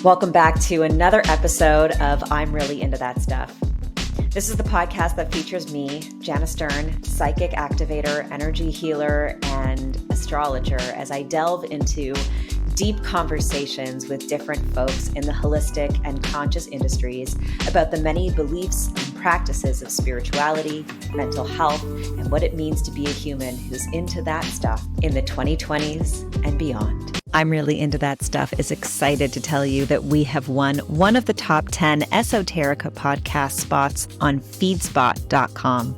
Welcome back to another episode of I'm Really Into That Stuff. This is the podcast that features me, Jana Stern, psychic activator, energy healer, and astrologer, as I delve into deep conversations with different folks in the holistic and conscious industries about the many beliefs and practices of spirituality, mental health, and what it means to be a human who's into that stuff in the 2020s and beyond. I'm Really Into That Stuff is excited to tell you that we have won one of the top 10 Esoterica podcast spots on feedspot.com.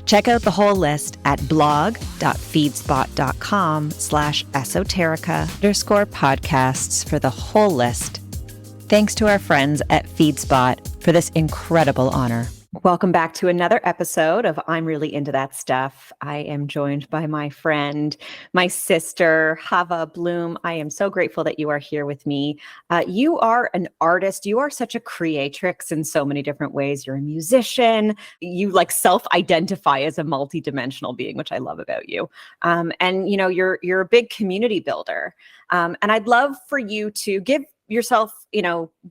Check out the whole list at blog.feedspot.com/esoterica_podcasts for the whole list. Thanks to our friends at Feedspot for this incredible honor. Welcome back to another episode of I'm Really Into That Stuff. I am joined by my friend, my sister, Hava Bloom. I am so grateful that you are here with me. You are an artist. You are such a creatrix in so many different ways. You're a musician. You self-identify as a multidimensional being, which I love about you. And you're a big community builder. And I'd love for you to give yourself,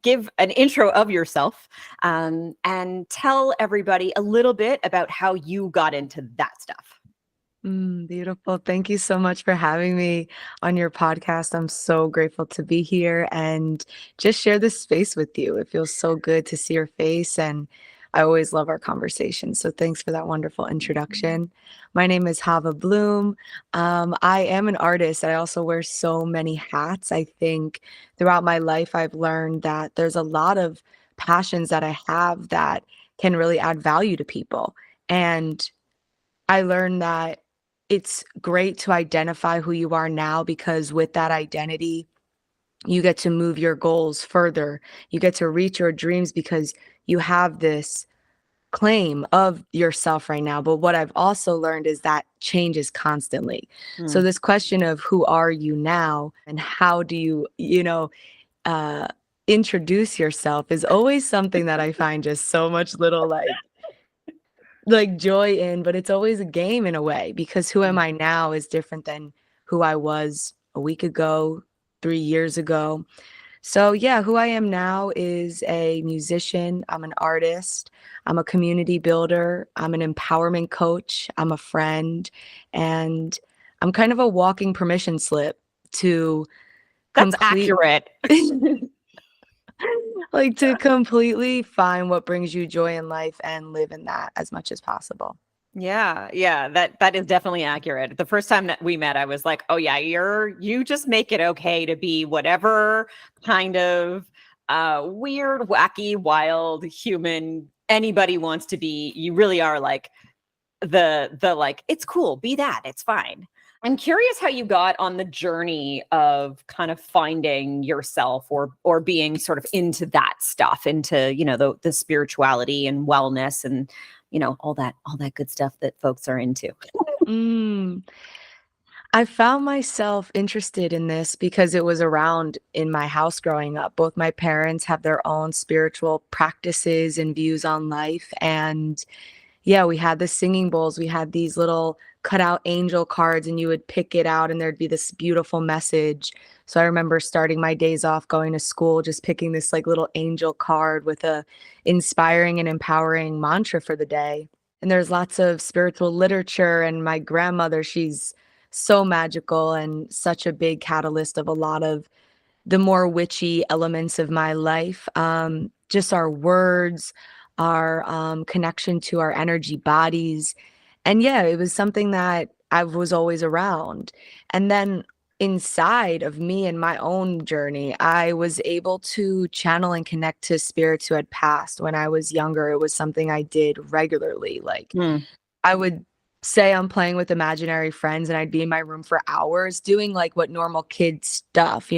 give an intro of yourself, and tell everybody a little bit about how you got into that stuff. Beautiful. Thank you so much for having me on your podcast. I'm so grateful to be here and just share this space with you. It feels so good to see your face, and I always love our conversations. So thanks for that wonderful introduction. My name is Hava Bloom. I am an artist. I also wear so many hats. I think throughout my life, I've learned that there's a lot of passions that I have that can really add value to people. And I learned that it's great to identify who you are now, because with that identity, you get to move your goals further. You get to reach your dreams because you have this claim of yourself right now. But what I've also learned is that changes constantly. So this question of who are you now and how do you, introduce yourself is always something that I find just so much little like joy in, but it's always a game in a way, because who am I now is different than who I was a week ago, 3 years ago. So yeah, who I am now is a musician. I'm an artist. I'm a community builder. I'm an empowerment coach. I'm a friend, and I'm kind of a walking permission slip to That's accurate. to completely find what brings you joy in life and live in that as much as possible. Yeah, that is definitely accurate. The first time that we met, I was like, oh yeah, you just make it okay to be whatever kind of weird, wacky, wild human anybody wants to be. You really are like the it's cool, be that, it's fine. I'm curious how you got on the journey of kind of finding yourself or being sort of into that stuff, into, the spirituality and wellness and, all that good stuff that folks are into. I found myself interested in this because it was around in my house growing up. Both my parents have their own spiritual practices and views on life. And yeah, we had the singing bowls. We had these little cutout angel cards, and you would pick it out and there'd be this beautiful message. So I remember starting my days off going to school, just picking this little angel card with a inspiring and empowering mantra for the day. And there's lots of spiritual literature, and my grandmother, she's so magical and such a big catalyst of a lot of the more witchy elements of my life. Just our words, our connection to our energy bodies. And yeah, it was something that I was always around. And then inside of me and my own journey, I was able to channel and connect to spirits who had passed. When I was younger, it was something I did regularly. I would say I'm playing with imaginary friends, and I'd be in my room for hours doing what normal kid stuff,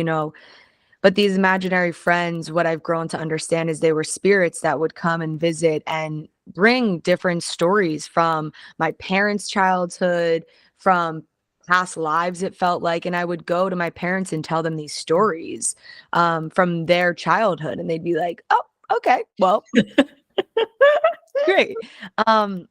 But these imaginary friends, what I've grown to understand is they were spirits that would come and visit and bring different stories from my parents' childhood, from past lives, it felt like. And I would go to my parents and tell them these stories from their childhood. And they'd be like, oh, okay, well, great. And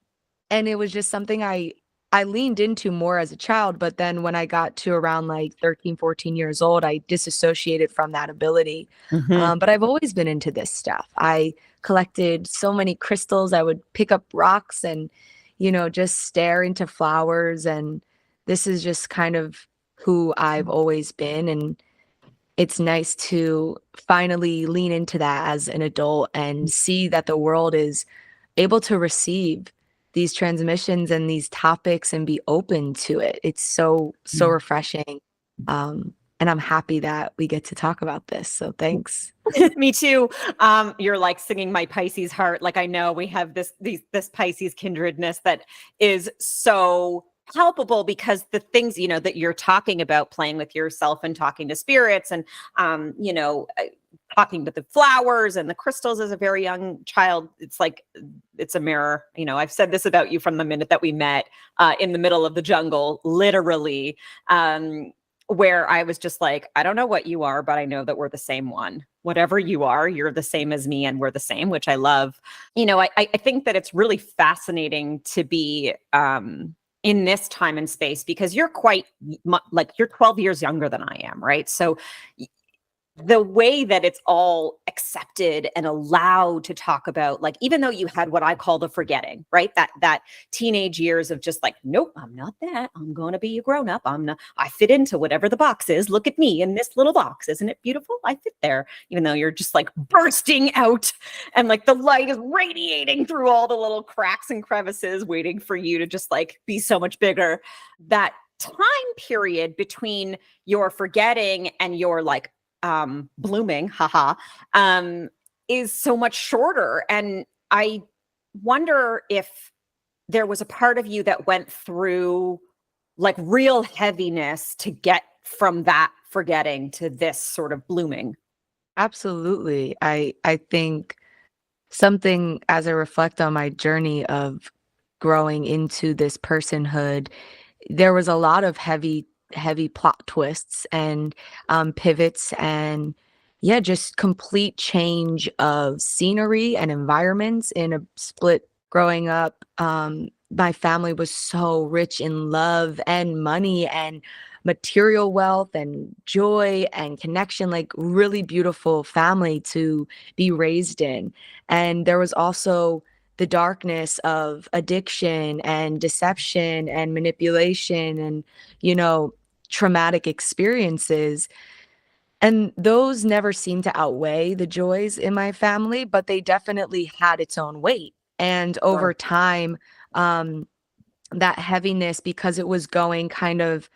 it was just something I I leaned into more as a child, but then when I got to around like 13, 14 years old, I disassociated from that ability. Mm-hmm. But I've always been into this stuff. I collected so many crystals. I would pick up rocks and, just stare into flowers. And this is just kind of who I've always been. And it's nice to finally lean into that as an adult and see that the world is able to receive these transmissions and these topics and be open to it. It's so refreshing. And I'm happy that we get to talk about this. So thanks. Me too. You're like singing my Pisces heart. Like I know we have this Pisces kindredness that is so palpable because the things, that you're talking about, playing with yourself and talking to spirits and, talking to the flowers and the crystals as a very young child. It's like, it's a mirror. I've said this about you from the minute that we met in the middle of the jungle, literally, where I was just like, I don't know what you are, but I know that we're the same one. Whatever you are, you're the same as me and we're the same, which I love. I think that it's really fascinating to be in this time and space because you're quite you're 12 years younger than I am, right? So the way that it's all accepted and allowed to talk about, like, even though you had what I call the forgetting, right? That teenage years of just like, nope, I'm not that. I'm going to be a grown up. I fit into whatever the box is. Look at me in this little box. Isn't it beautiful? I fit there, even though you're just like bursting out and like the light is radiating through all the little cracks and crevices, waiting for you to just like be so much bigger. That time period between your forgetting and your like, blooming, is so much shorter. And I wonder if there was a part of you that went through like real heaviness to get from that forgetting to this sort of blooming. Absolutely. I think something as I reflect on my journey of growing into this personhood, there was a lot of heavy plot twists and pivots and yeah, just complete change of scenery and environments in a split growing up. My family was so rich in love and money and material wealth and joy and connection, like really beautiful family to be raised in. And there was also the darkness of addiction and deception and manipulation and, you know, traumatic experiences. And those never seemed to outweigh the joys in my family, but they definitely had its own weight. And over Sure. time, um, that heaviness, because it was going kind of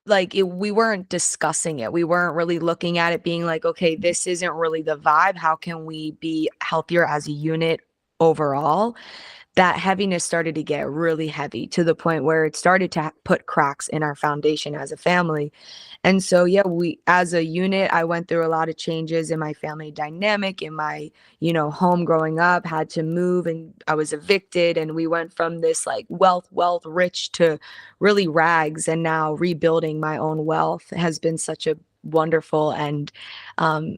like we weren't discussing it. We weren't really looking at it being like, okay, this isn't really the vibe. How can we be healthier as a unit overall? That heaviness started to get really heavy to the point where it started to put cracks in our foundation as a family. And so, yeah, we, as a unit, I went through a lot of changes in my family dynamic, in my, home growing up, had to move and I was evicted. And we went from this like wealth, rich to really rags. And now rebuilding my own wealth has been such a wonderful and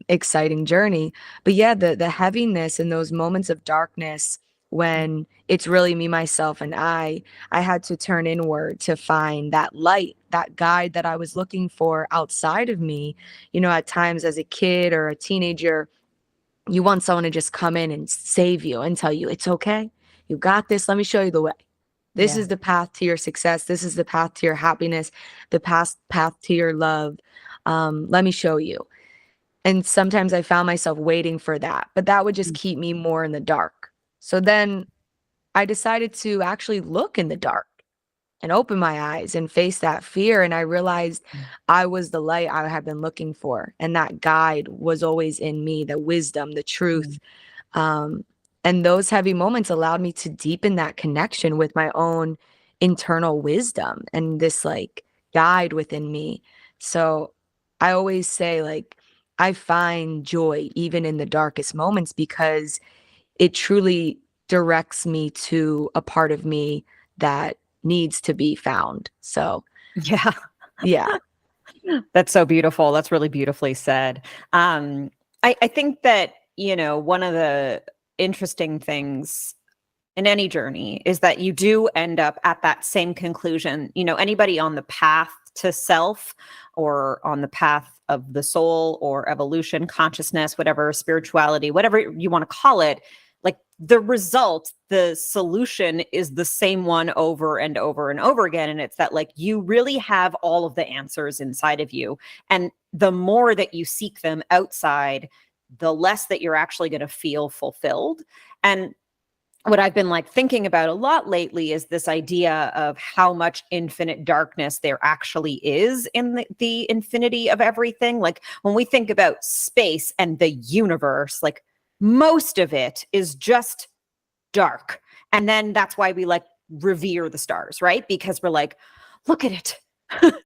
exciting journey. But yeah, the heaviness and those moments of darkness when it's really me, myself, and I had to turn inward to find that light, that guide that I was looking for outside of me. At times as a kid or a teenager, you want someone to just come in and save you and tell you, it's okay. You got this. Let me show you the way. This Yeah. is the path to your success. This is the path to your happiness, the path to your love. Let me show you. And sometimes I found myself waiting for that, but that would just keep me more in the dark. So then I decided to actually look in the dark and open my eyes and face that fear. And I realized I was the light I had been looking for. And that guide was always in me, the wisdom, the truth. Um, and those heavy moments allowed me to deepen that connection with my own internal wisdom and this like guide within me. So I always say, like, I find joy even in the darkest moments because it truly directs me to a part of me that needs to be found. So, Yeah. yeah. That's so beautiful. That's really beautifully said. I think that, one of the interesting things in any journey is that you do end up at that same conclusion. Anybody on the path to self or on the path of the soul or evolution, consciousness, whatever, spirituality, whatever you want to call it, like the result, the solution is the same one over and over and over again. And it's that like you really have all of the answers inside of you. And the more that you seek them outside, the less that you're actually going to feel fulfilled. And what I've been like thinking about a lot lately is this idea of how much infinite darkness there actually is in the infinity of everything. Like when we think about space and the universe, like most of it is just dark. And then that's why we like revere the stars, right? Because we're like, look at it.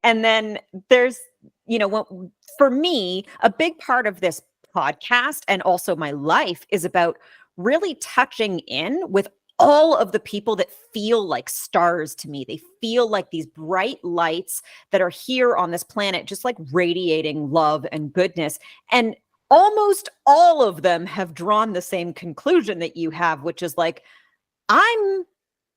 And then there's, for me, a big part of this podcast and also my life is about really touching in with all of the people that feel like stars to me. They feel like these bright lights that are here on this planet, just like radiating love and goodness. And almost all of them have drawn the same conclusion that you have, which is like, I'm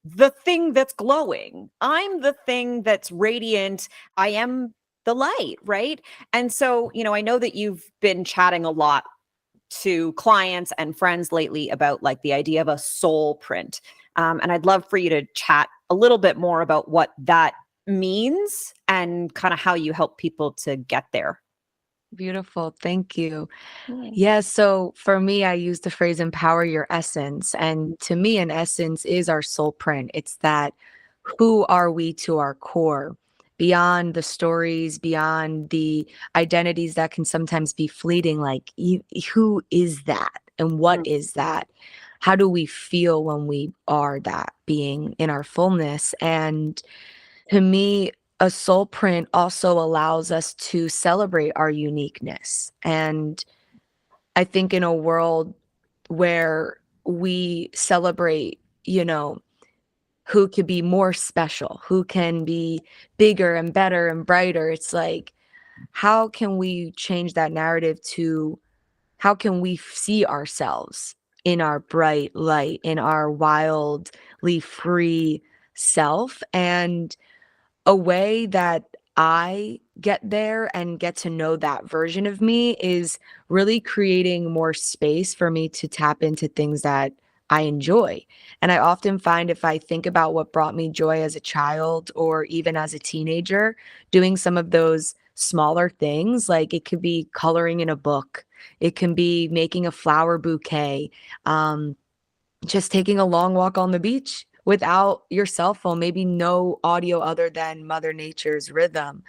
the thing that's glowing. I'm the thing that's radiant. I am the light, right? And so, I know that you've been chatting a lot to clients and friends lately about like the idea of a soul print. And I'd love for you to chat a little bit more about what that means and kind of how you help people to get there. Beautiful. Thank you. Yeah. So for me, I use the phrase empower your essence. And to me, an essence is our soul print. It's that who are we to our core, beyond the stories, beyond the identities that can sometimes be fleeting. Like, who is that? And what is that? How do we feel when we are that being in our fullness? And to me, a soul print also allows us to celebrate our uniqueness. And I think in a world where we celebrate, who could be more special, who can be bigger and better and brighter, it's like, how can we change that narrative to how can we see ourselves in our bright light, in our wildly free self? And a way that I get there and get to know that version of me is really creating more space for me to tap into things that I enjoy. And I often find if I think about what brought me joy as a child or even as a teenager, doing some of those smaller things, like it could be coloring in a book, it can be making a flower bouquet, just taking a long walk on the beach without your cell phone, maybe no audio other than Mother Nature's rhythm.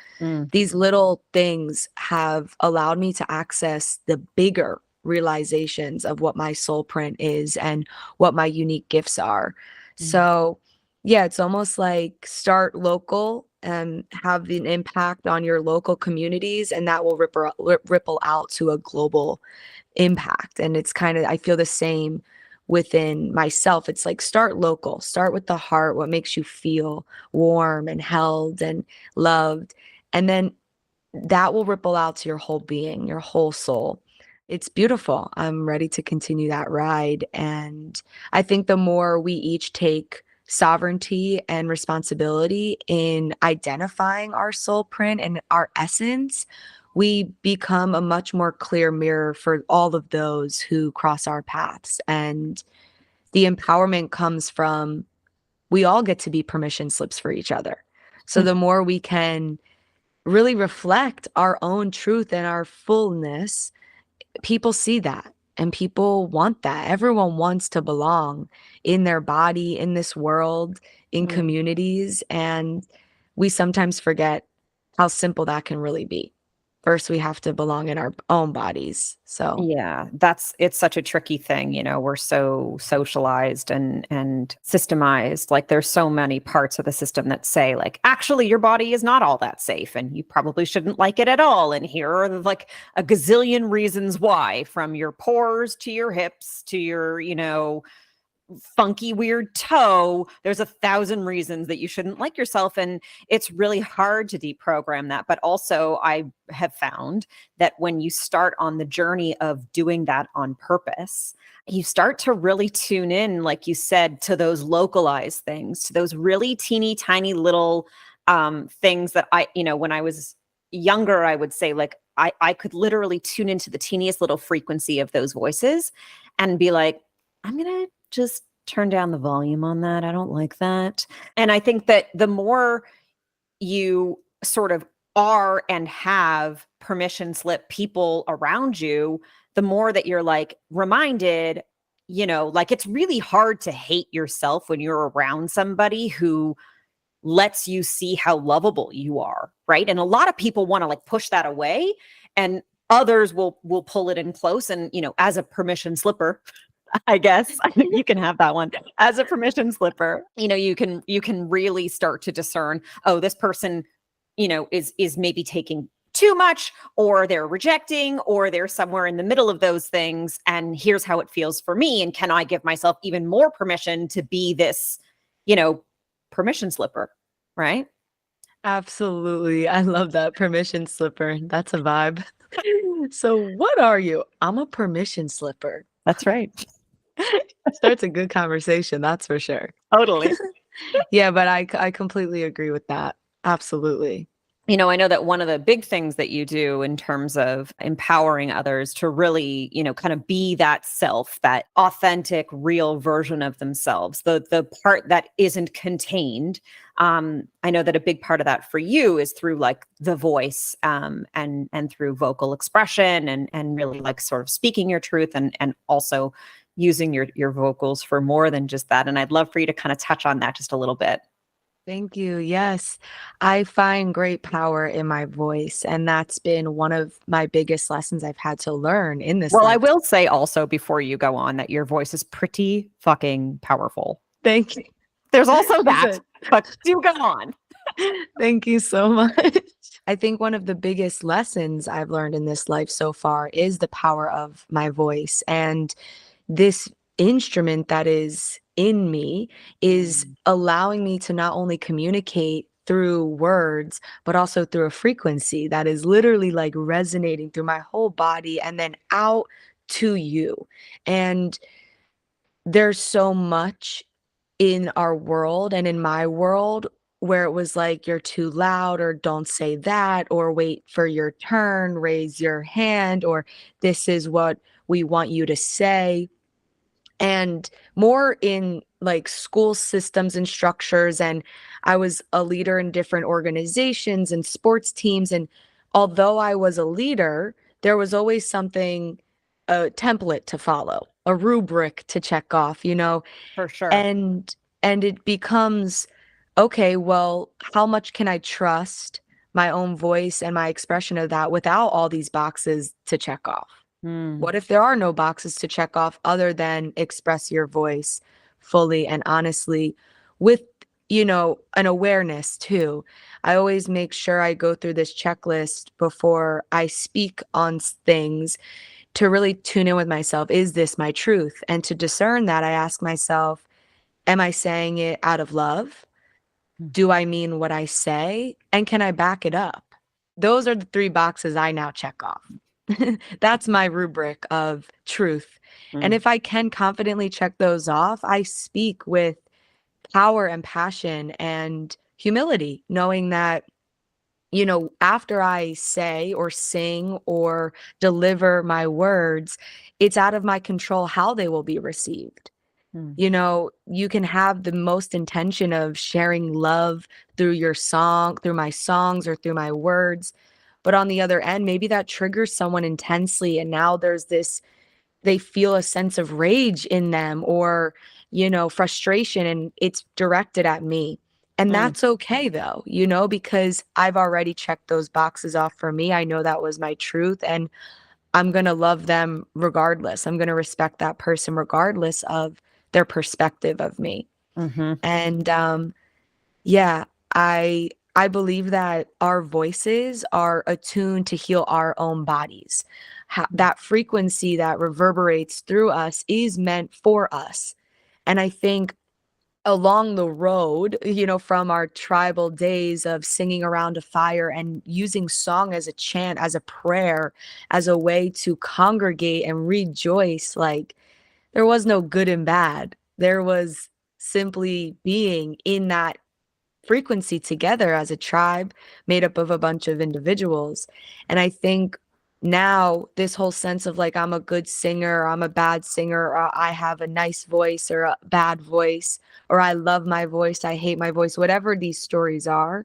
These little things have allowed me to access the bigger realizations of what my soul print is and what my unique gifts are. So yeah, it's almost like start local and have an impact on your local communities, and that will ripple out to a global impact. And it's kind of, I feel the same within myself. It's like start local, start with the heart, what makes you feel warm and held and loved. And then that will ripple out to your whole being, your whole soul. It's beautiful. I'm ready to continue that ride. And I think the more we each take sovereignty and responsibility in identifying our soul print and our essence, we become a much more clear mirror for all of those who cross our paths. And the empowerment comes from we all get to be permission slips for each other. So the more we can really reflect our own truth and our fullness, people see that and people want that. Everyone wants to belong in their body, in this world, in communities. And we sometimes forget how simple that can really be. First, we have to belong in our own bodies. So yeah, it's such a tricky thing. We're so socialized and systemized. Like there's so many parts of the system that say like, actually your body is not all that safe and you probably shouldn't like it at all. And here are like a gazillion reasons why, from your pores to your hips to your, funky, weird toe. There's 1,000 reasons that you shouldn't like yourself. And it's really hard to deprogram that. But also, I have found that when you start on the journey of doing that on purpose, you start to really tune in, like you said, to those localized things, to those really teeny tiny little things that when I was younger, I would say, like, I could literally tune into the teeniest little frequency of those voices and be like, I'm going to just turn down the volume on that. I don't like that. And I think that the more you sort of are and have permission slip people around you, the more that you're like reminded, like it's really hard to hate yourself when you're around somebody who lets you see how lovable you are, right? And a lot of people want to like push that away, and others will pull it in close. And as a permission slipper, I guess you can have that one. As a permission slipper, you can really start to discern, oh, this person, is maybe taking too much, or they're rejecting, or they're somewhere in the middle of those things. And here's how it feels for me. And can I give myself even more permission to be this, permission slipper, right? Absolutely. I love that permission slipper. That's a vibe. So what are you? I'm a permission slipper. That's right. Starts a good conversation, that's for sure. Totally. Yeah, but I completely agree with that. Absolutely. I know that one of the big things that you do in terms of empowering others to really, kind of be that self, that authentic, real version of themselves, the part that isn't contained. I know that a big part of that for you is through like the voice, and through vocal expression, and really like sort of speaking your truth, and also using your vocals for more than just that. And I'd love for you to kind of touch on that just a little bit. Thank you. Yes, I find great power in my voice, and that's been one of my biggest lessons I've had to learn in this Well, I life. will say also before you go on that your voice is pretty fucking powerful. Thank you. There's also that, Listen. but do go on. Thank you so much. I think one of the biggest lessons I've learned in this life so far is the power of my voice. And this instrument that is in me is allowing me to not only communicate through words, but also through a frequency that is literally like resonating through my whole body and then out to you. And there's so much in our world and in my world where it was like, you're too loud, or don't say that, or wait for your turn, raise your hand, or this is what we want you to say. And more in like school systems and structures. And I was a leader in different organizations and sports teams. And although I was a leader, there was always something, a template to follow, a rubric to check off, For sure. and it becomes, okay, well, how much can I trust my own voice and my expression of that without all these boxes to check off? What if there are no boxes to check off other than express your voice fully and honestly with, an awareness too? I always make sure I go through this checklist before I speak on things to really tune in with myself. Is this my truth? And to discern that, I ask myself, am I saying it out of love? Do I mean what I say? And can I back it up? Those are the 3 boxes I now check off. That's my rubric of truth. And if I can confidently check those off, I speak with power and passion and humility, knowing that, after I say or sing or deliver my words, it's out of my control how they will be received. You can have the most intention of sharing love through your song, through my songs, or through my words. But on the other end, maybe that triggers someone intensely. And now they feel a sense of rage in them, or, frustration, and it's directed at me. And that's okay though, because I've already checked those boxes off for me. I know that was my truth, and I'm going to love them regardless. I'm going to respect that person regardless of their perspective of me. And yeah, I believe that our voices are attuned to heal our own bodies. That frequency that reverberates through us is meant for us. And I think along the road, from our tribal days of singing around a fire and using song as a chant, as a prayer, as a way to congregate and rejoice, like there was no good and bad. There was simply being in that frequency together as a tribe made up of a bunch of individuals. And I think now this whole sense of like, I'm a good singer, or I'm a bad singer, or I have a nice voice or a bad voice, or I love my voice, I hate my voice, whatever these stories are,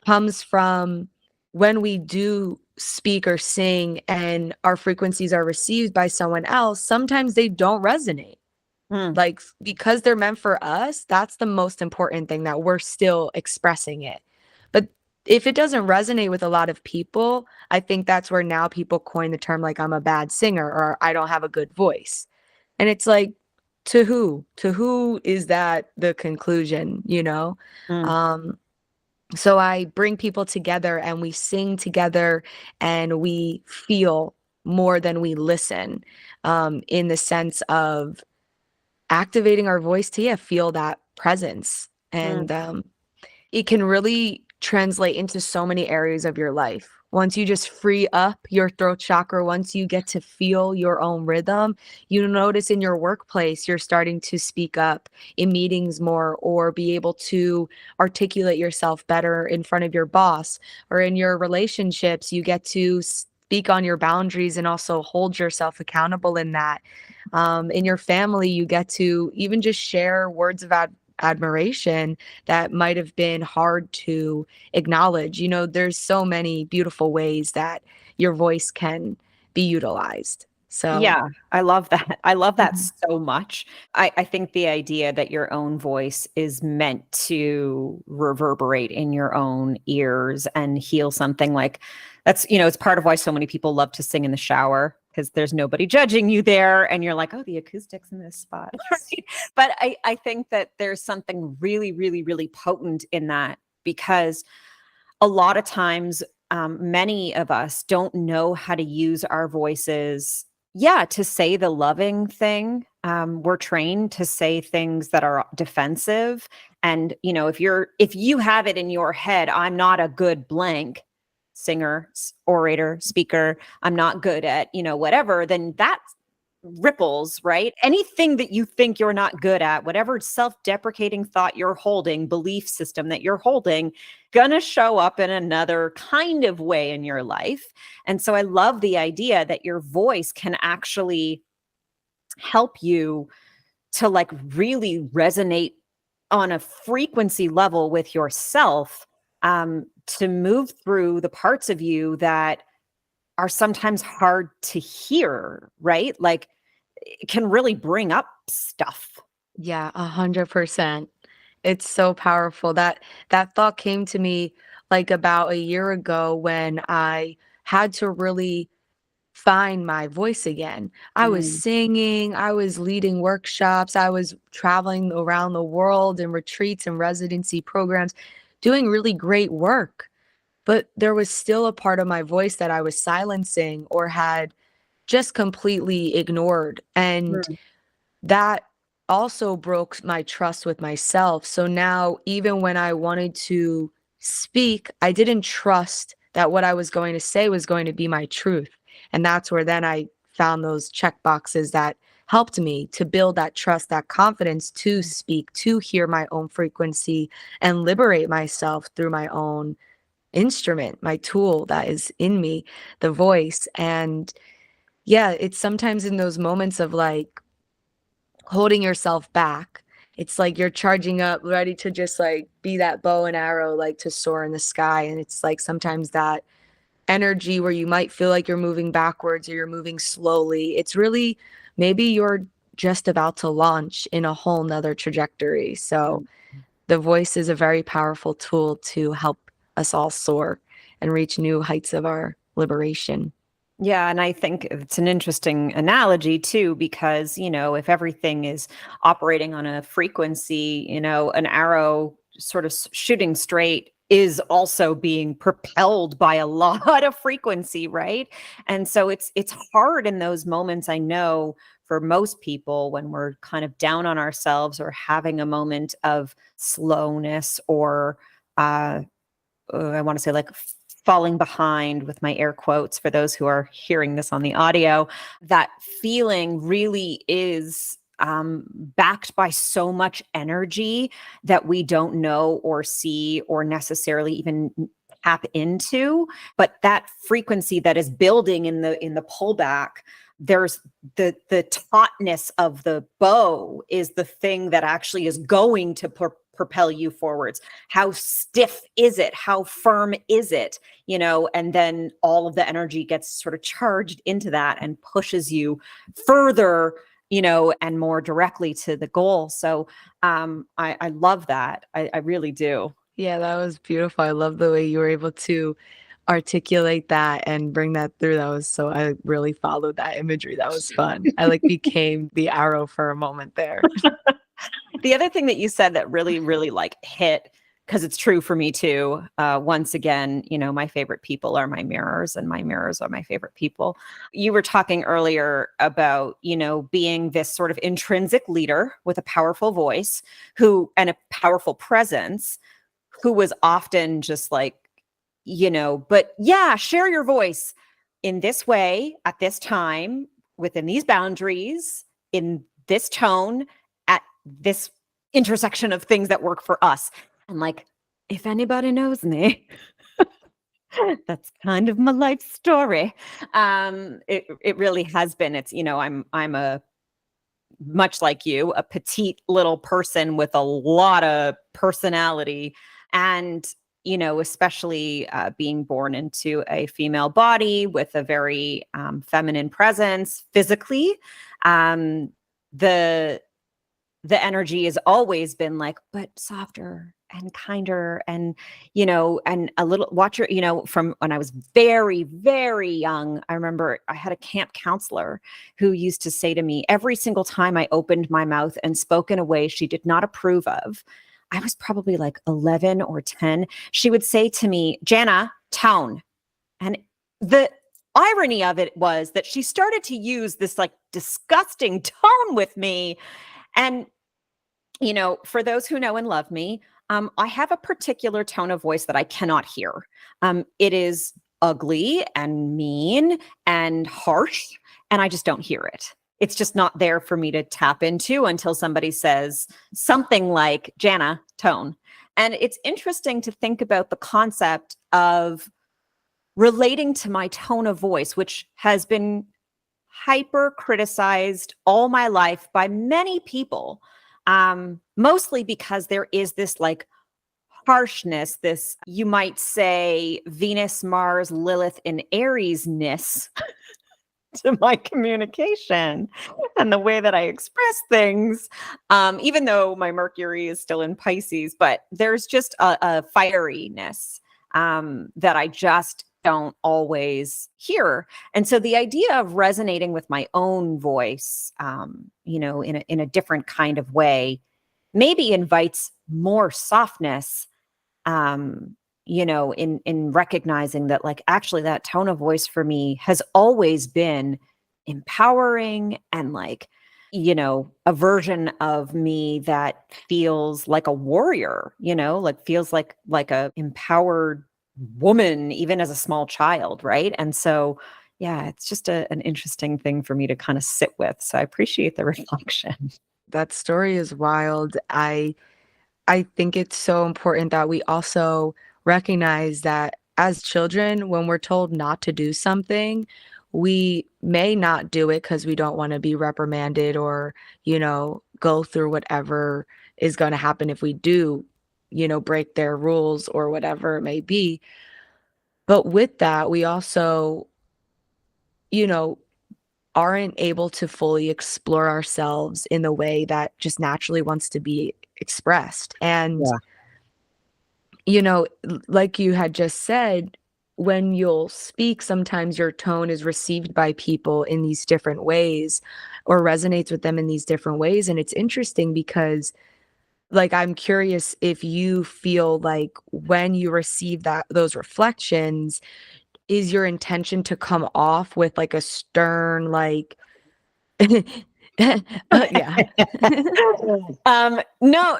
comes from when we do speak or sing and our frequencies are received by someone else, sometimes they don't resonate. Mm, Like, because they're meant for us, that's the most important thing, that we're still expressing it. But if it doesn't resonate with a lot of people, I think that's where now people coin the term like, I'm a bad singer or I don't have a good voice. And it's like, to who? To who is that the conclusion, you know? mm, Um, so I bring people together and we sing together and we feel more than we listen, in the sense of activating our voice to, yeah, feel that presence. mm, And it can really translate into so many areas of your life. Once you just free up your throat chakra, once you get to feel your own rhythm, you notice in your workplace, you're starting to speak up in meetings more, or be able to articulate yourself better in front of your boss, or in your relationships, you get to speak on your boundaries and also hold yourself accountable in that. In your family, you get to even just share words of admiration that might have been hard to acknowledge. There's so many beautiful ways that your voice can be utilized. So, yeah, I love that. I love that mhm. so much. I think the idea that your own voice is meant to reverberate in your own ears and heal something, like that's, it's part of why so many people love to sing in the shower, because there's nobody judging you there. And you're like, oh, the acoustics in this spot. Right? But I think that there's something really, really, really potent in that, because a lot of times, many of us don't know how to use our voices, yeah, to say the loving thing. We're trained to say things that are defensive. And, if you have it in your head, I'm not a good blank singer, orator, speaker, I'm not good at, whatever, then that ripples, right? Anything that you think you're not good at, whatever self-deprecating thought you're holding, belief system that you're holding, gonna show up in another kind of way in your life. And so I love the idea that your voice can actually help you to like really resonate on a frequency level with yourself, to move through the parts of you that are sometimes hard to hear, right? Like, it can really bring up stuff. Yeah, 100%. It's so powerful. That thought came to me like about a year ago when I had to really find my voice again. I was Mm, singing, I was leading workshops, I was traveling around the world in retreats and residency programs, doing really great work. But there was still a part of my voice that I was silencing or had just completely ignored. And mm, that also broke my trust with myself. So now, even when I wanted to speak, I didn't trust that what I was going to say was going to be my truth. And that's where then I found those check boxes that helped me to build that trust, that confidence to speak, to hear my own frequency and liberate myself through my own instrument, my tool that is in me, the voice. And yeah, it's sometimes in those moments of like, holding yourself back. It's like you're charging up, ready to just like be that bow and arrow, like to soar in the sky. And it's like sometimes that energy where you might feel like you're moving backwards or you're moving slowly. It's really maybe you're just about to launch in a whole nother trajectory. So mm. the voice is a very powerful tool to help us all soar and reach new heights of our liberation. Yeah, and I think it's an interesting analogy too, because, if everything is operating on a frequency, an arrow sort of shooting straight is also being propelled by a lot of frequency, right? And so it's hard in those moments, I know, for most people, when we're kind of down on ourselves or having a moment of slowness or I want to say like falling behind with my air quotes for those who are hearing this on the audio, that feeling really is backed by so much energy that we don't know or see or necessarily even tap into. But that frequency that is building in the pullback, there's the tautness of the bow is the thing that actually is going to propel you forwards. How stiff is it? How firm is it? And then all of the energy gets sort of charged into that and pushes you further, and more directly to the goal. So I love that. I really do. Yeah, that was beautiful. I love the way you were able to articulate that and bring that through. I really followed that imagery. That was fun. I like became the arrow for a moment there. The other thing that you said that really, really like hit, because it's true for me too. Once again, my favorite people are my mirrors, and my mirrors are my favorite people. You were talking earlier about, being this sort of intrinsic leader with a powerful voice and a powerful presence, who was often just like, but yeah, share your voice in this way, at this time, within these boundaries, in this tone, at this intersection of things that work for us. And like, if anybody knows me, that's kind of my life story. It really has been. It's, I'm a, much like you, a petite little person with a lot of personality. And especially being born into a female body with a very feminine presence physically, the energy has always been like, but softer and kinder, and and a little watch your, from when I was very, very young. I remember I had a camp counselor who used to say to me every single time I opened my mouth and spoke in a way she did not approve of. I was probably like 11 or 10. She would say to me, Jana, tone. And the irony of it was that she started to use this like disgusting tone with me. And, for those who know and love me, I have a particular tone of voice that I cannot hear. It is ugly and mean and harsh, and I just don't hear it. It's just not there for me to tap into until somebody says something like, Jana, tone. And it's interesting to think about the concept of relating to my tone of voice, which has been hyper criticized all my life by many people, mostly because there is this like harshness, this, you might say, Venus, Mars, Lilith, and Aries-ness to my communication and the way that I express things, even though my Mercury is still in Pisces. But there's just a fieriness that I just don't always hear. And so the idea of resonating with my own voice, in a different kind of way, maybe invites more softness, in recognizing that, like, actually that tone of voice for me has always been empowering and like, a version of me that feels like a warrior, like feels like a empowered woman, even as a small child. Right. And so, yeah, it's just an interesting thing for me to kind of sit with. So I appreciate the reflection. That story is wild. I think it's so important that we also recognize that as children, when we're told not to do something, we may not do it because we don't want to be reprimanded or, go through whatever is going to happen if we do, break their rules or whatever it may be. But with that, we also, you know, aren't able to fully explore ourselves in the way that just naturally wants to be expressed. And, Yeah. like you had just said, when you'll speak, sometimes your tone is received by people in these different ways or resonates with them in these different ways. And it's interesting because, like, I'm curious if you feel like when you receive those reflections, is your intention to come off with like a stern, like Yeah. No,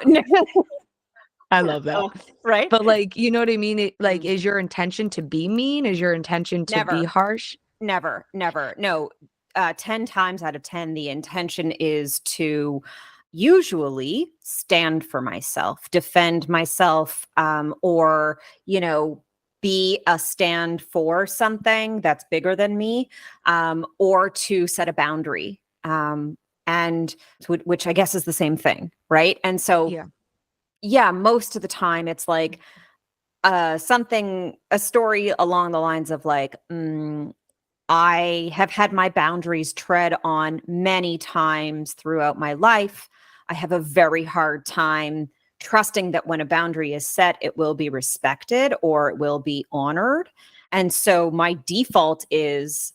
I love that. right? But, like, you know what I mean? Like, Mm. is your intention to be mean? Is your intention to be Never, harsh? never, never. No, 10 times out of 10, the intention is to usually stand for myself, defend myself, or, be a stand for something that's bigger than me, or to set a boundary. And which I guess is the same thing, right? And so, Yeah. yeah, most of the time it's like a story along the lines of like, I have had my boundaries tread on many times throughout my life. I have a very hard time trusting that when a boundary is set, it will be respected or it will be honored. And so my default is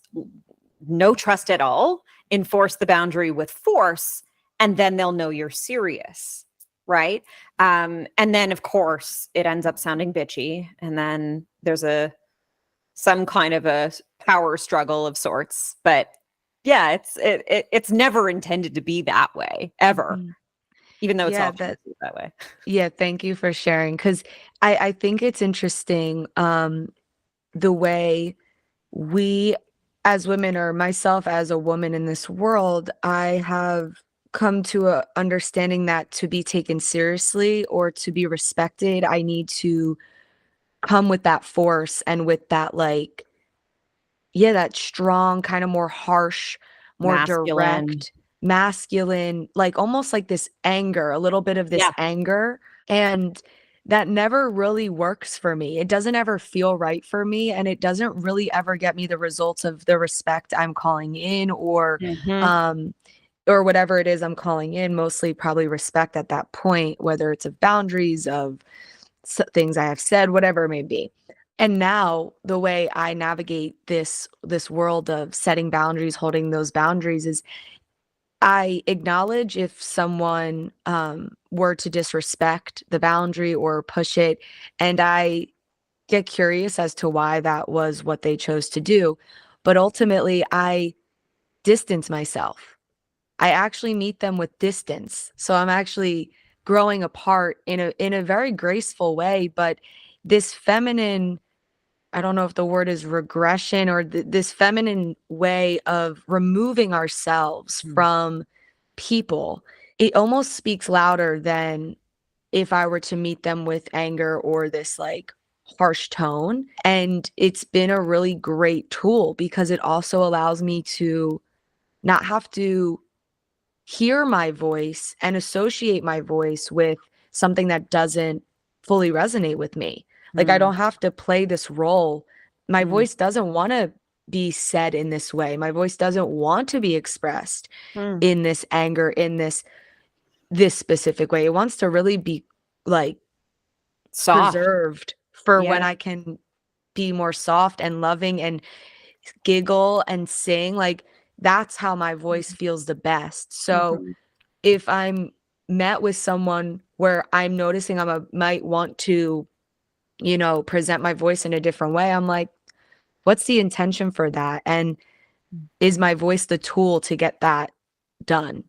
no trust at all, enforce the boundary with force, and then they'll know you're serious. Right. And then, of course, it ends up sounding bitchy. And then there's some kind of a power struggle of sorts. But yeah, it's never intended to be that way ever, Mhm. even though it's Yeah, often that way. yeah, thank you for sharing, 'cause I think it's interesting, the way we as women, or myself as a woman in this world, I have come to a understanding that to be taken seriously or to be respected, I need to come with that force and with that, like, yeah, that strong, kinda more harsh, more Masculine. direct, masculine, like, almost like this anger, a little bit of this Yeah. anger, and that never really works for me. It doesn't ever feel right for me, and it doesn't really ever get me the results of the respect I'm calling in, Hmm. um, or whatever it is I'm calling in, mostly probably respect at that point, whether it's of boundaries, of things I have said, whatever it may be. And now the way I navigate this world of setting boundaries, holding those boundaries, is I acknowledge if someone were to disrespect the boundary or push it, and I get curious as to why that was what they chose to do. But ultimately, I distance myself. I actually meet them with distance. So I'm actually growing apart in a very graceful way, but this feminine, I don't know if the word is regression, or this feminine way of removing ourselves from people, it almost speaks louder than if I were to meet them with anger or this, like, harsh tone. And it's been a really great tool because it also allows me to not have to hear my voice and associate my voice with something that doesn't fully resonate with me. Like, I Mm, don't have to play this role. My mm, voice doesn't want to be said in this way. My voice doesn't want to be expressed mm. in this anger, in this specific way. It wants to really be, like, Soft. preserved for when Yeah. I can be more soft and loving and giggle and sing. Like, that's how my voice feels the best. So Mm-hmm. if I'm met with someone where I'm noticing might want to, present my voice in a different way, I'm like, what's the intention for that? And is my voice the tool to get that done?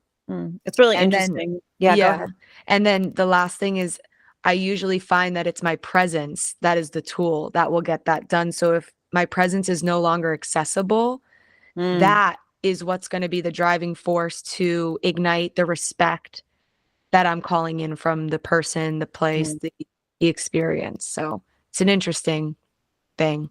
It's really And then, interesting. Yeah, go yeah. ahead. And then the last thing is, I usually find that it's my presence that is the tool that will get that done. So if my presence is no longer accessible, Mm, that is what's going to be the driving force to ignite the respect that I'm calling in from the person, the place, mm. the experience. So it's an interesting thing.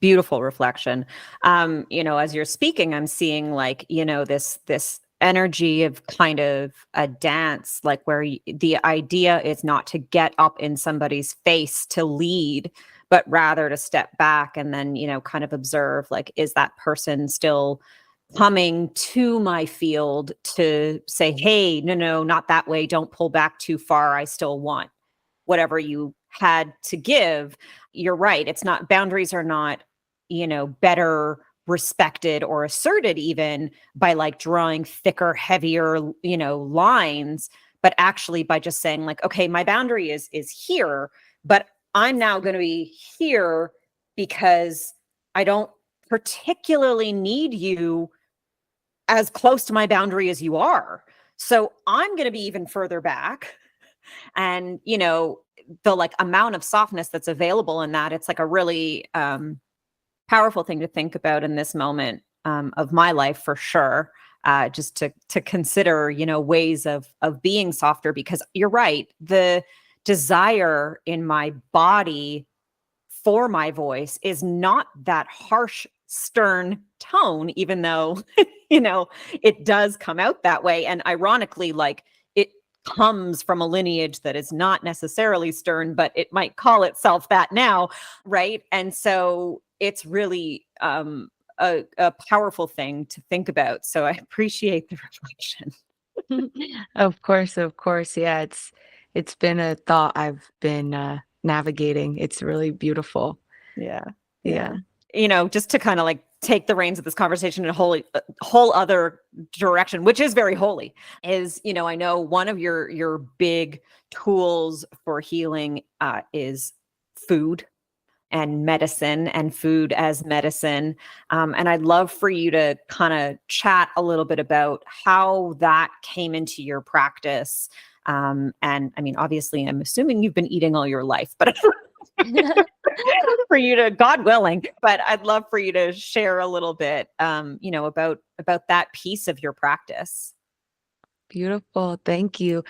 Beautiful reflection. As you're speaking, I'm seeing like, this energy of kind of a dance, like where the idea is not to get up in somebody's face to lead, but rather to step back and then, kind of observe, like, is that person still coming to my field to say, hey, no, no, not that way. Don't pull back too far. I still want whatever you had to give. You're right. It's not, boundaries are not, better respected or asserted even by like drawing thicker, heavier, lines, but actually by just saying like, okay, my boundary is here, but I'm now going to be here because I don't particularly need you as close to my boundary as you are. So I'm going to be even further back. And, the like amount of softness that's available in that, it's like a really powerful thing to think about in this moment of my life for sure. Just to consider, ways of being softer, because you're right. The desire in my body for my voice is not that harsh, stern tone, even though, it does come out that way. And ironically, like it comes from a lineage that is not necessarily stern, but it might call itself that now. Right. And so it's really a powerful thing to think about. So I appreciate the reflection. Of course, of course. Yeah, it's been a thought I've been navigating. It's really beautiful. Yeah. Yeah. Yeah. Just to kind of like take the reins of this conversation in a whole other direction, which is very holy, is, I know one of your big tools for healing is food and medicine, and food as medicine. And I'd love for you to kind of chat a little bit about how that came into your practice. And I mean, obviously, I'm assuming you've been eating all your life, but for you to, God willing, but I'd love for you to share a little bit, about that piece of your practice. Beautiful. Thank you.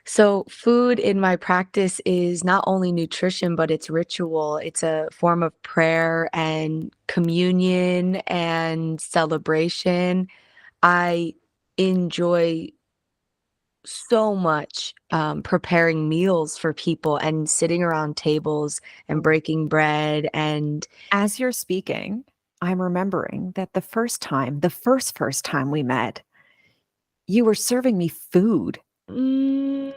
So, food in my practice is not only nutrition, but it's ritual. It's a form of prayer and communion and celebration. I enjoy so much preparing meals for people and sitting around tables and breaking bread. And As you're speaking, I'm remembering that the first time we met, you were serving me food. mm,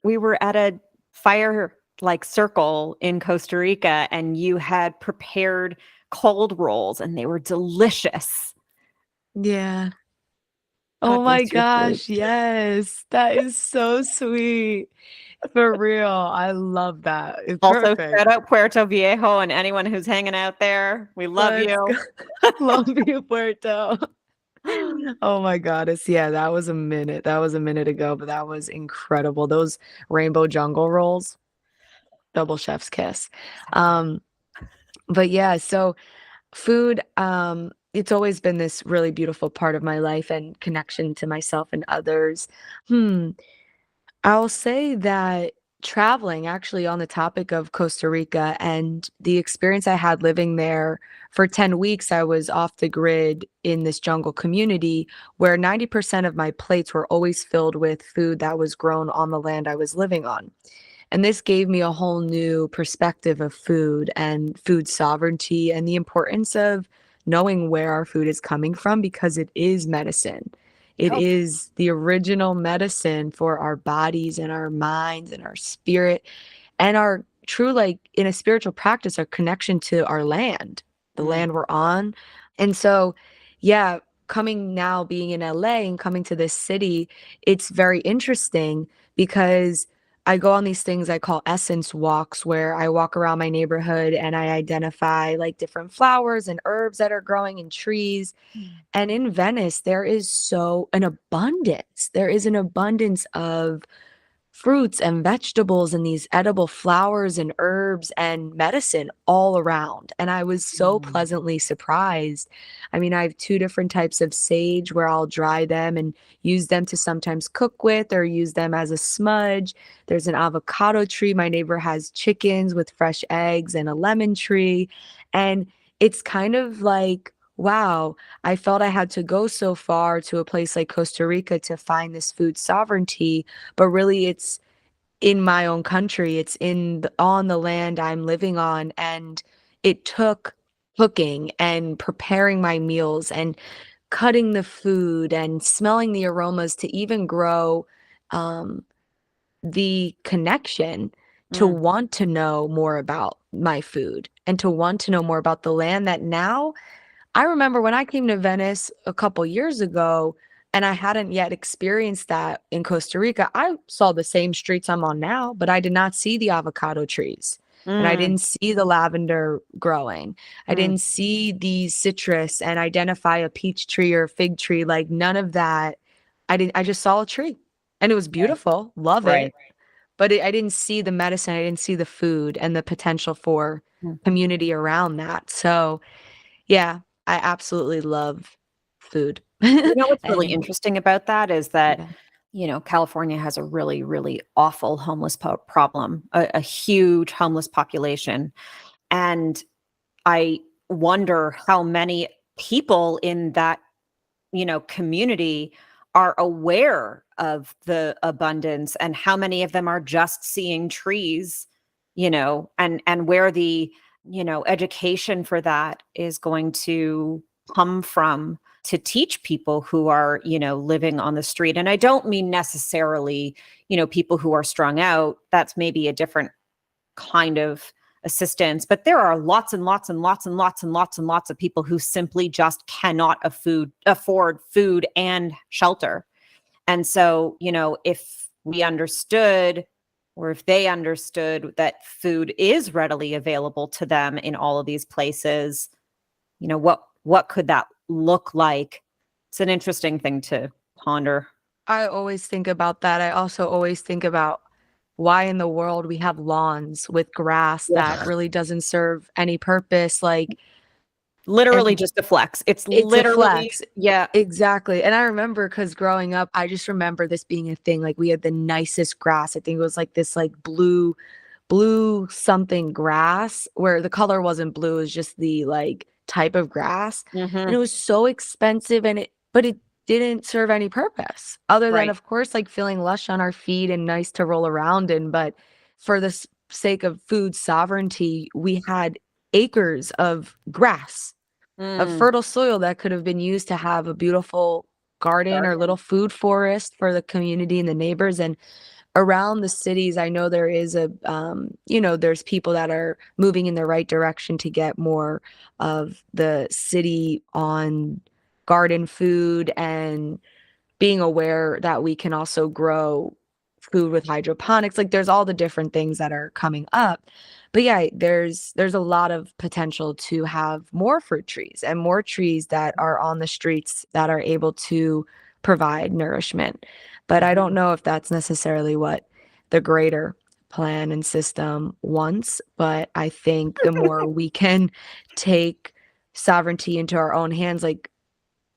We were at a fire like circle in Costa Rica, and you had prepared cold rolls and they were delicious. yeah. God Oh my bless your food. gosh, yes. That is so sweet. For real. I love that. It's Also, perfect. shout out Puerto Viejo and anyone who's hanging out there. We love Let's go. you. Love you, Puerto. Oh my goddess. Yeah, that was a minute. That was a minute ago, but that was incredible. Those rainbow jungle rolls, double chef's kiss. Um, but yeah, so food, it's always been this really beautiful part of my life and connection to myself and others. Hmm. I'll say that traveling, actually, on the topic of Costa Rica and the experience I had living there for 10 weeks, I was off the grid in this jungle community where 90% of my plates were always filled with food that was grown on the land I was living on. And this gave me a whole new perspective of food and food sovereignty and the importance of knowing where our food is coming from because it is medicine. It Oh, is the original medicine for our bodies and our minds and our spirit and our true, like in a spiritual practice, our connection to our land, the mm, land we're on. And so, yeah, coming now being in LA and coming to this city, it's very interesting because I go on these things I call essence walks where I walk around my neighborhood and I identify like different flowers and herbs that are growing in trees. mm, And in Venice, there is so an abundance. There is an abundance of fruits and vegetables and these edible flowers and herbs and medicine all around. And I was so mm. pleasantly surprised. I mean, I have two different types of sage where I'll dry them and use them to sometimes cook with or use them as a smudge. There's an avocado tree. My neighbor has chickens with fresh eggs and a lemon tree. And it's kind of like, wow, I felt I had to go so far to a place like Costa Rica to find this food sovereignty, but really it's in my own country. It's on the land I'm living on. And it took cooking and preparing my meals and cutting the food and smelling the aromas to even grow um, the connection to Mm. want to know more about my food and to want to know more about the land that now I remember when I came to Venice a couple years ago and I hadn't yet experienced that in Costa Rica. I saw the same streets I'm on now, but I did not see the avocado trees. and I Mm, didn't see the lavender growing. I mm, didn't see the citrus and identify a peach tree or a fig tree. Like none of that. I just saw a tree and it was right. beautiful. Love Right. it. But I didn't see the medicine. I didn't see the food and the potential for Mhm. community around that. So yeah, I absolutely love food. You know what's really And interesting about that is that, yeah. California has a really, really awful homeless problem, a huge homeless population. And I wonder how many people in that, community are aware of the abundance and how many of them are just seeing trees, and where the, education for that is going to come from to teach people who are, living on the street. And I don't mean necessarily, people who are strung out. That's maybe a different kind of assistance, but there are lots and lots and lots and lots and lots and lots of people who simply just cannot afford food and shelter. And so, if we understood, or if they understood that food is readily available to them in all of these places, what could that look like? It's an interesting thing to ponder. I always think about that. I also always think about why in the world we have lawns with grass that Yeah. really doesn't serve any purpose. Like, Literally and just a flex. It's it's a literally, flex. yeah. Exactly. And I remember because growing up, I just remember this being a thing. Like we had the nicest grass. I think it was like this like blue something grass where the color wasn't blue, it was just the like type of grass. And Hmm. it was so expensive but it didn't serve any purpose other than Right. of course like feeling lush on our feet and nice to roll around in. But for the sake of food sovereignty, we had acres of grass, of Mm, fertile soil that could have been used to have a beautiful garden or garden. little food forest for the community and the neighbors. And around the cities, I know there is there's people that are moving in the right direction to get more of the city on garden food and being aware that we can also grow food with hydroponics. Like there's all the different things that are coming up. But yeah, there's a lot of potential to have more fruit trees and more trees that are on the streets that are able to provide nourishment. But I don't Mhm. know if that's necessarily what the greater plan and system wants. But I think the more we can take sovereignty into our own hands, like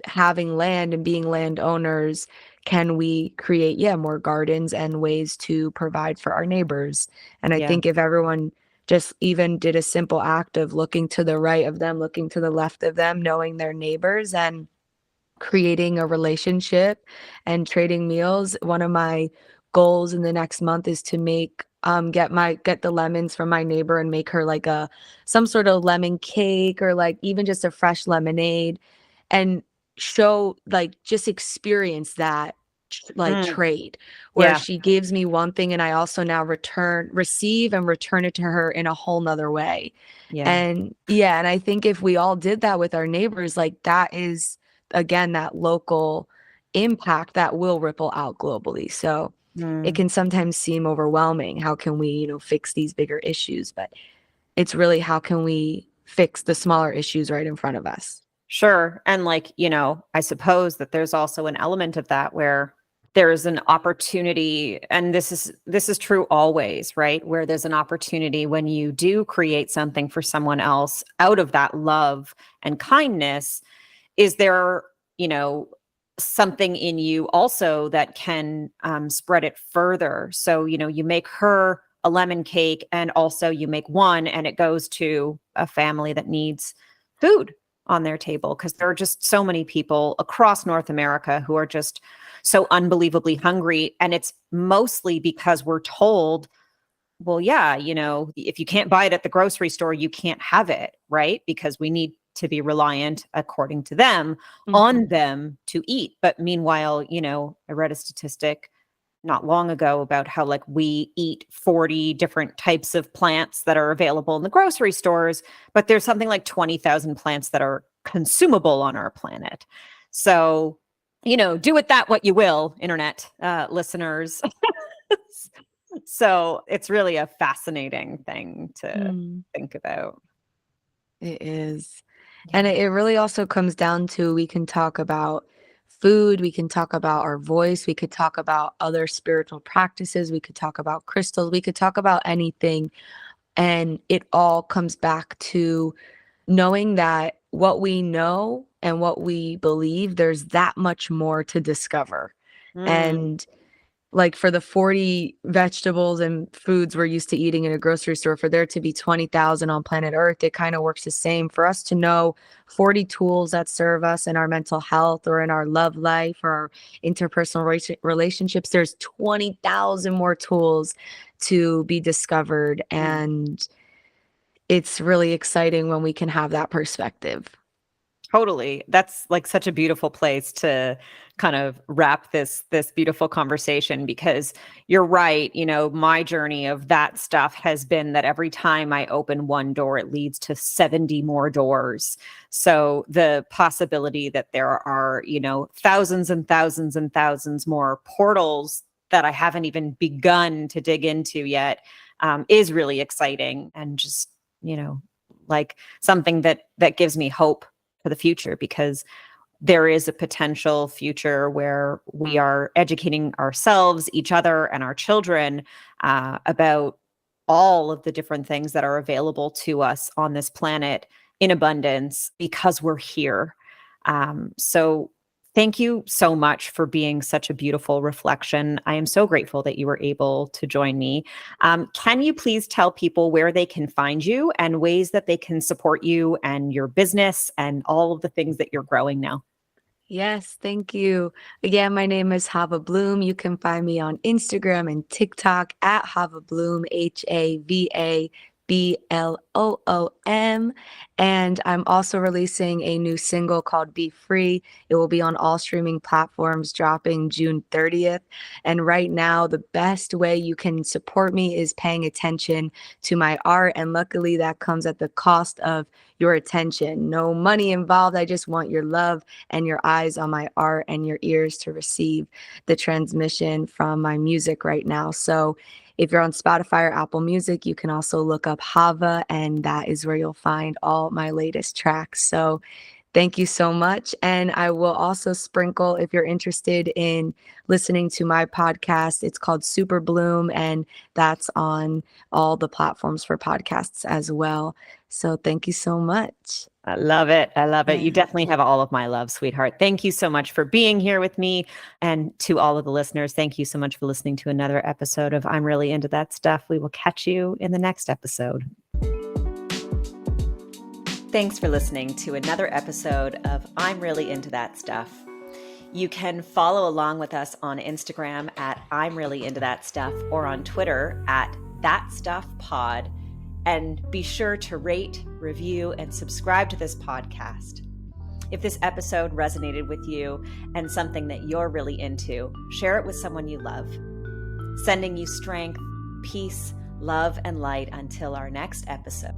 having land and being landowners, can we create, yeah, more gardens and ways to provide for our neighbors? And I Yeah. think if everyone just even did a simple act of looking to the right of them, looking to the left of them, knowing their neighbors and creating a relationship and trading meals. One of my goals in the next month is to make get the lemons from my neighbor and make her like a some sort of lemon cake or like even just a fresh lemonade and show like just experience that like Mm, trade where yeah. she gives me one thing and I also now receive and return it to her in a whole nother way. Yeah. And yeah, and I think if we all did that with our neighbors, like that is again that local impact that will ripple out globally. So it Mm. can sometimes seem overwhelming. How can we, fix these bigger issues? But it's really how can we fix the smaller issues right in front of us? Sure. And like, I suppose that there's also an element of that where there's an opportunity, and this is true always, right? Where there's an opportunity when you do create something for someone else out of that love and kindness, is there, you know, something in you also that can spread it further. So, you make her a lemon cake and also you make one and it goes to a family that needs food on their table, because there are just so many people across North America who are just so unbelievably hungry. And it's mostly because we're told, well, yeah, if you can't buy it at the grocery store, you can't have it, right? Because we need to be reliant, according to them, Mhm. on them to eat. But meanwhile, I read a statistic not long ago about how like we eat 40 different types of plants that are available in the grocery stores, but there's something like 20,000 plants that are consumable on our planet. So, do with that what you will, internet listeners. So it's really a fascinating thing to Mm, think about. it is. And Yeah. it really also comes down to we can talk about food, we can talk about our voice, we could talk about other spiritual practices, we could talk about crystals, we could talk about anything. And it all comes back to knowing that what we know and what we believe, there's that much more to discover. Mm, And like for the 40 vegetables and foods we're used to eating in a grocery store, for there to be 20,000 on planet Earth, it kind of works the same. For us to know 40 tools that serve us in our mental health or in our love life or our interpersonal relationships, there's 20,000 more tools to be discovered. mm. And it's really exciting when we can have that perspective. Totally. That's like such a beautiful place to kind of wrap this beautiful conversation, because you're right, my journey of that stuff has been that every time I open one door, it leads to 70 more doors. So the possibility that there are, thousands and thousands and thousands more portals that I haven't even begun to dig into yet, is really exciting, and just, like something that gives me hope for the future, because there is a potential future where we are educating ourselves, each other, and our children about all of the different things that are available to us on this planet in abundance, because we're here. So thank you so much for being such a beautiful reflection. I am so grateful that you were able to join me. Can you please tell people where they can find you and ways that they can support you and your business and all of the things that you're growing now? Yes, thank you. Again, my name is Hava Bloom. You can find me on Instagram and TikTok at Hava Bloom, HAVABLOOM. And I'm also releasing a new single called Be Free. It will be on all streaming platforms dropping June 30th. And right now, the best way you can support me is paying attention to my art. And luckily, that comes at the cost of your attention. No money involved. I just want your love and your eyes on my art and your ears to receive the transmission from my music right now. So if you're on Spotify or Apple Music, you can also look up Hava, and that is where you'll find all my latest tracks. So thank you so much. And I will also sprinkle, if you're interested in listening to my podcast, it's called Super Bloom, and that's on all the platforms for podcasts as well. So thank you so much. I love it. I love it. You Yeah. definitely have all of my love, sweetheart. Thank you so much for being here with me. And to all of the listeners, thank you so much for listening to another episode of I'm Really Into That Stuff. We will catch you in the next episode. Thanks for listening to another episode of I'm Really Into That Stuff. You can follow along with us on Instagram at I'm Really Into That Stuff, or on Twitter at That Stuff Pod. And be sure to rate, review, and subscribe to this podcast. If this episode resonated with you and something that you're really into, share it with someone you love. Sending you strength, peace, love, and light until our next episode.